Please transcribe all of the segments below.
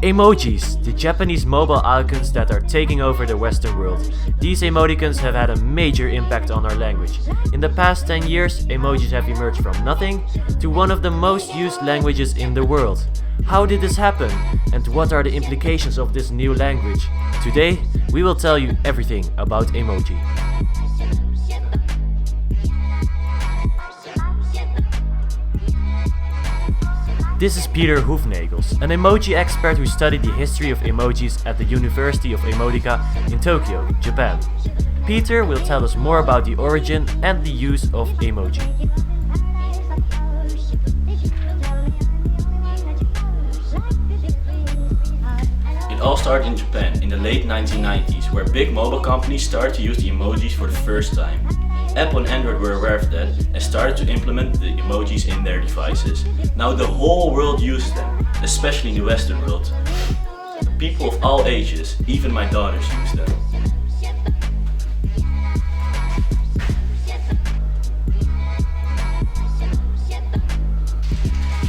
Emojis, the Japanese mobile icons that are taking over the Western world. These emoticons have had a major impact on our language. In the past 10 years, emojis have emerged from nothing to one of the most used languages in the world. How did this happen? And what are the implications of this new language? Today, we will tell you everything about emoji. This is Peter Hoefnagels, an emoji expert who studied the history of emojis at the University of Emotica in Tokyo, Japan. Peter will tell us more about the origin and the use of emoji. It all started in Japan in the late 1990s, where big mobile companies started to use the emojis for the first time. Apple and Android were aware of that and started to implement the emojis in their devices. Now the whole world uses them, especially in the Western world. People of all ages, even my daughters, use them.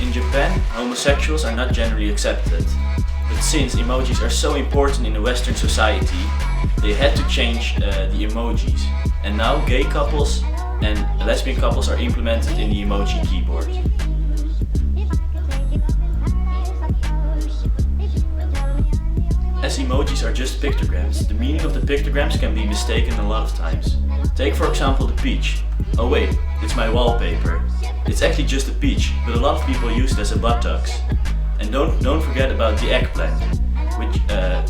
In Japan, homosexuals are not generally accepted. But since emojis are so important in the Western society, they had to change the emojis. And now gay couples and lesbian couples are implemented in the emoji keyboard. As emojis are just pictograms, the meaning of the pictograms can be mistaken a lot of times. Take for example the peach. Oh wait, it's my wallpaper. It's actually just a peach, but a lot of people use it as a buttocks. And don't forget about the eggplant, which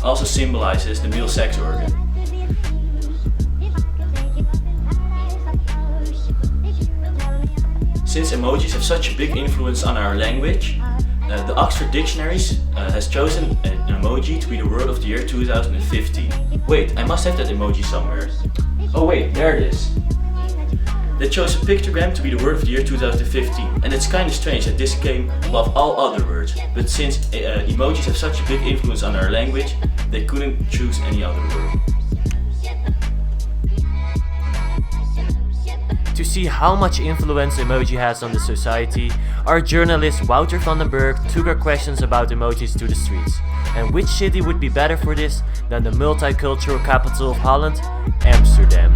also symbolizes the male sex organ. Since emojis have such a big influence on our language, the Oxford Dictionaries has chosen an emoji to be the word of the year 2015. Wait, I must have that emoji somewhere. Oh wait, there it is. They chose a pictogram to be the word of the year 2015, and it's kind of strange that this came above all other words, but since emojis have such a big influence on our language, they couldn't choose any other word. To see how much influence emoji has on the society, our journalist Wouter van den Berg took our questions about emojis to the streets. And which city would be better for this than the multicultural capital of Holland, Amsterdam?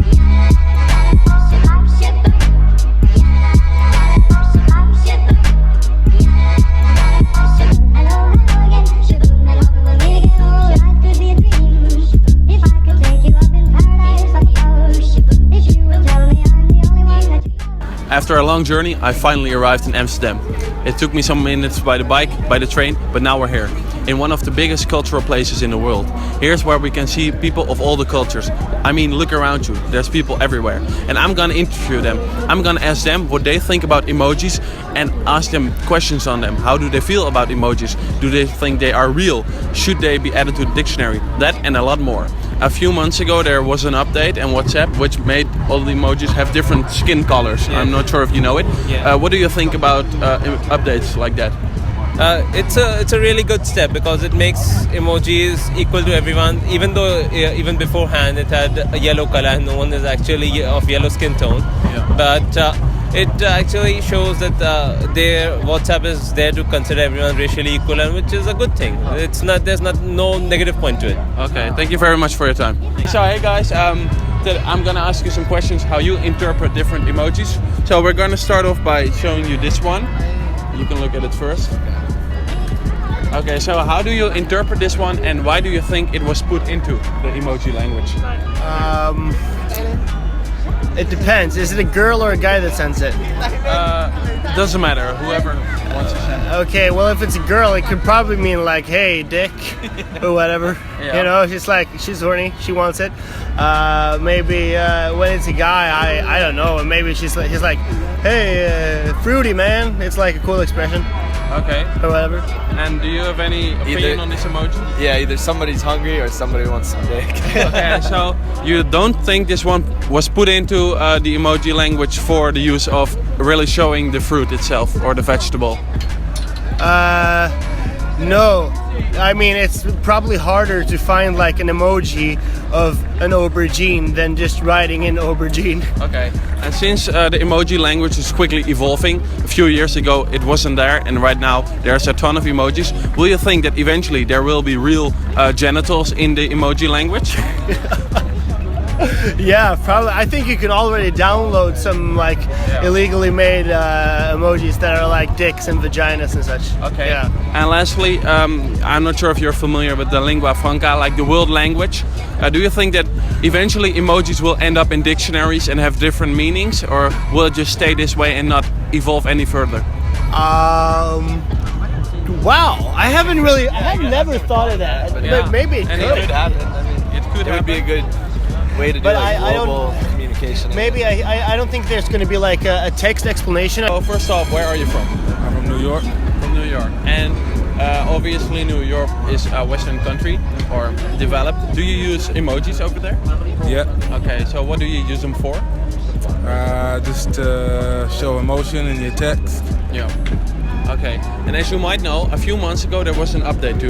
After a long journey, I finally arrived in Amsterdam. It took me some minutes by the bike, by the train, but now we're here, in one of the biggest cultural places in the world. Here's where we can see people of all the cultures. I mean, look around you, there's people everywhere. And I'm gonna interview them. I'm gonna ask them what they think about emojis and ask them questions on them. How do they feel about emojis? Do they think they are real? Should they be added to the dictionary? That and a lot more. A few months ago there was an update on WhatsApp which made all the emojis have different skin colors. Yeah. I'm not sure if you know it. Yeah. What do you think about updates like that? It's a really good step because it makes emojis equal to everyone. Even though even beforehand it had a yellow color and no one is actually of yellow skin tone. Yeah. But it actually shows that their WhatsApp is there to consider everyone racially equal, and which is a good thing. It's not there's no negative point to it. Okay, thank you very much for your time. So hey guys, I'm gonna ask you some questions how you interpret different emojis. So we're gonna start off by showing you this one. You can look at it first. Okay, so how do you interpret this one and why do you think it was put into the emoji language? It depends. Is it a girl or a guy that sends it? Doesn't matter, whoever wants to send it. Okay, well if it's a girl, it could probably mean like, hey, dick, or whatever. Yeah. You know, she's horny, she wants it. Maybe when it's a guy, I don't know, and maybe he's like, hey, fruity man. It's like a cool expression. Okay. Or whatever. And do you have any opinion on this emoji? Yeah, either somebody's hungry or somebody wants some dick. Okay, so you don't think this one was put into the emoji language for the use of really showing the fruit itself or the vegetable? No, I mean it's probably harder to find like an emoji of an aubergine than just writing in aubergine. Okay. And since the emoji language is quickly evolving, a few years ago it wasn't there, and right now there's a ton of emojis. Will you think that eventually there will be real genitals in the emoji language? Yeah, probably. I think you can already download some like illegally made emojis that are like dicks and vaginas and such. Okay. Yeah. And lastly, I'm not sure if you're familiar with the lingua franca, like the world language. Do you think that eventually emojis will end up in dictionaries and have different meanings, or will it just stay this way and not evolve any further? Wow, I have never thought of that. Yeah. But maybe it And could. It could happen. I mean, It could it would be a good way to do But like I don't- global communication. Maybe I don't think there's going to be like a text explanation. So first off, where are you from? I'm from New York. From New York. And obviously New York is a Western country or developed. Do you use emojis over there? Yeah. Okay, so what do you use them for? Just to show emotion in your text. Yeah. Okay, and as you might know, a few months ago there was an update to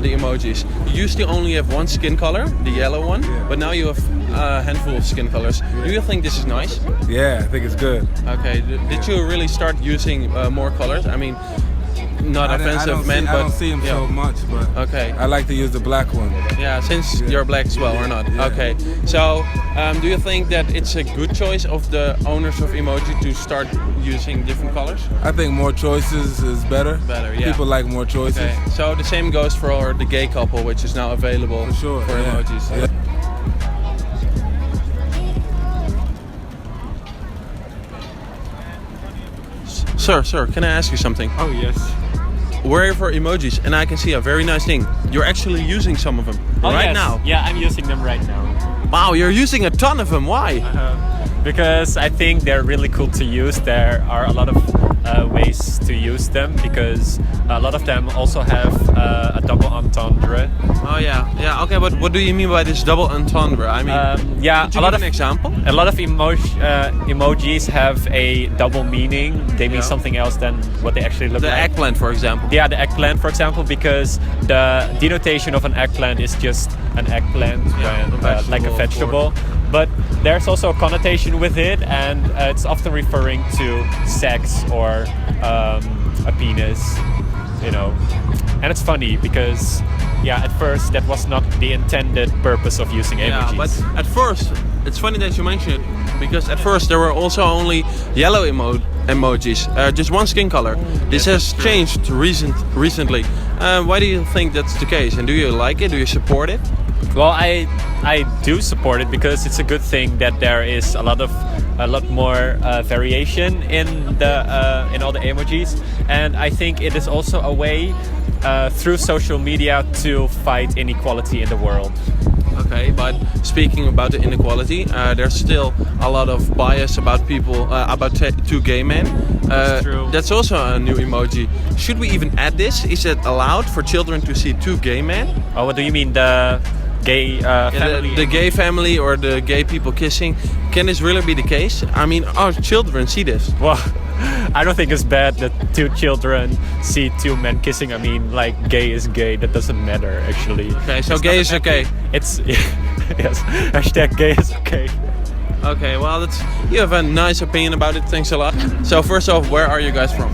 the emojis. You used to only have one skin color, the yellow one, but now you have a handful of skin colors. Do you think this is nice? Yeah, I think it's good. Okay, did you really start using more colors? I mean, not offensive, man, I but don't see them so much, but okay. I like to use the black one. Yeah, since you're black as well, or not? Yeah. Okay. So, do you think that it's a good choice of the owners of emoji to start using different colors? I think more choices is better. Better, yeah. People like more choices. Okay. So the same goes for the gay couple, which is now available For sure. for yeah. emojis. Yeah. Sir, can I ask you something? Oh yes. We're here for emojis, and I can see a very nice thing. You're actually using some of them right yes. now. Yeah, I'm using them right now. Wow, you're using a ton of them. Why? Because I think they're really cool to use. There are a lot of ways to use them because a lot of them also have a double entendre. Oh yeah. Okay, but what do you mean by this double entendre? I mean, Yeah, could you a lot give of an example. A lot of emojis have a double meaning. They mean Yeah. something else than what they actually look The like. eggplant, for example. Yeah, the eggplant, for example, because the denotation of an eggplant is just an eggplant, like a vegetable, of vegetable. But there's also a connotation with it, and it's often referring to sex or a penis, you know. And it's funny because, yeah, at first that was not the intended purpose of using Yeah, emojis. but at first, it's funny that you mention it, because at first there were also only yellow emojis, just one skin color. This has changed recently. Why do you think that's the case? And do you like it? Do you support it? Well, I do support it because it's a good thing that there is a lot more variation in all the emojis, and I think it is also a way through social media to fight inequality in the world. Okay, but speaking about the inequality, there's still a lot of bias about people, about two gay men. That's true. That's also a new emoji. Should we even add this? Is it allowed for children to see two gay men? Oh, what do you mean, the gay family? The gay family or the gay people kissing. Can this really be the case? I mean, our children see this. Well, I don't think it's bad that two children see two men kissing. I mean, like, gay is gay. That doesn't matter, actually. Okay, so It's gay not is okay. It's yes. Hashtag gay is okay. Okay, well, you have a nice opinion about it. Thanks a lot. So first off, where are you guys from?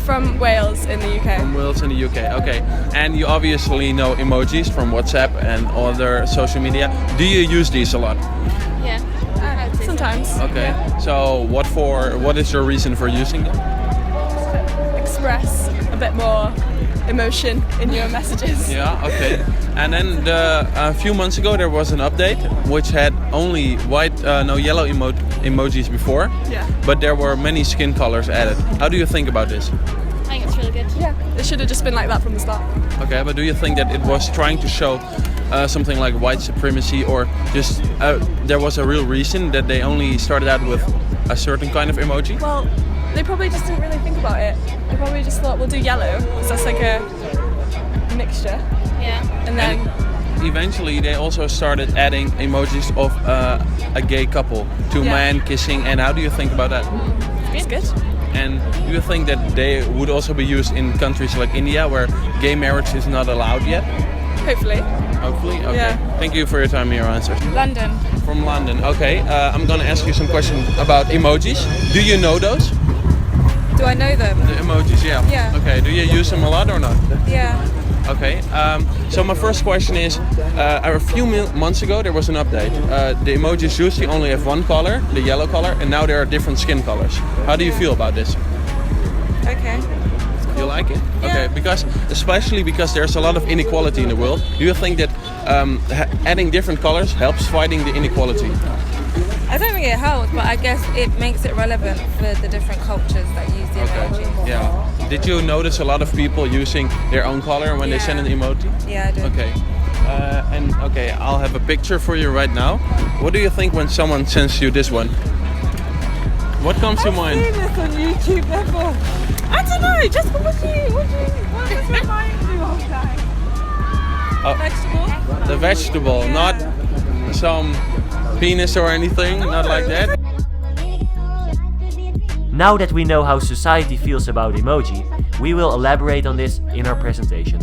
From Wales in the UK. From Wales in the UK. Okay, and you obviously know emojis from WhatsApp and other social media. Do you use these a lot? Yeah. Sometimes. Okay. So what is your reason for using them? Express a bit more emotion in your messages. Yeah. Okay. And then a few months ago there was an update which had only yellow emojis before. Yeah. But there were many skin colors added. How do you think about this? I think it's really good. Yeah. It should have just been like that from the start. Okay, but do you think that it was trying to show something like white supremacy, or just there was a real reason that they only started out with a certain kind of emoji? Well, they probably just didn't really think about it. They probably just thought we'll do yellow, because that's like a mixture. Yeah. And then Eventually they also started adding emojis of a gay couple, two Yeah. men kissing, and how do you think about that? It's good. And do you think that they would also be used in countries like India where gay marriage is not allowed yet? Hopefully. Hopefully? Okay. Yeah. Thank you for your time and your answers. London. From London. Okay, I'm gonna ask you some questions about emojis. Do you know those? Do I know them? The emojis, yeah. Yeah. Okay, do you use them a lot or not? Yeah. Okay, so my first question is, a few months ago there was an update. The emojis usually only have one color, the yellow color, and now there are different skin colors. How do you feel about this? Okay. You like it? Yeah. Okay, especially because there's a lot of inequality in the world. Do you think that adding different colors helps fighting the inequality? I don't think it helps, but I guess it makes it relevant for the different cultures that use the emoji. Yeah. Did you notice a lot of people using their own color when they send an emoji? Yeah, I do. Okay. Okay, I'll have a picture for you right now. What do you think when someone sends you this one? What comes to mind? I've seen this on YouTube before. I don't know, just what does it remind you of, guys? Vegetable? The vegetable, not some penis or anything, not like that. Now that we know how society feels about emoji, we will elaborate on this in our presentation.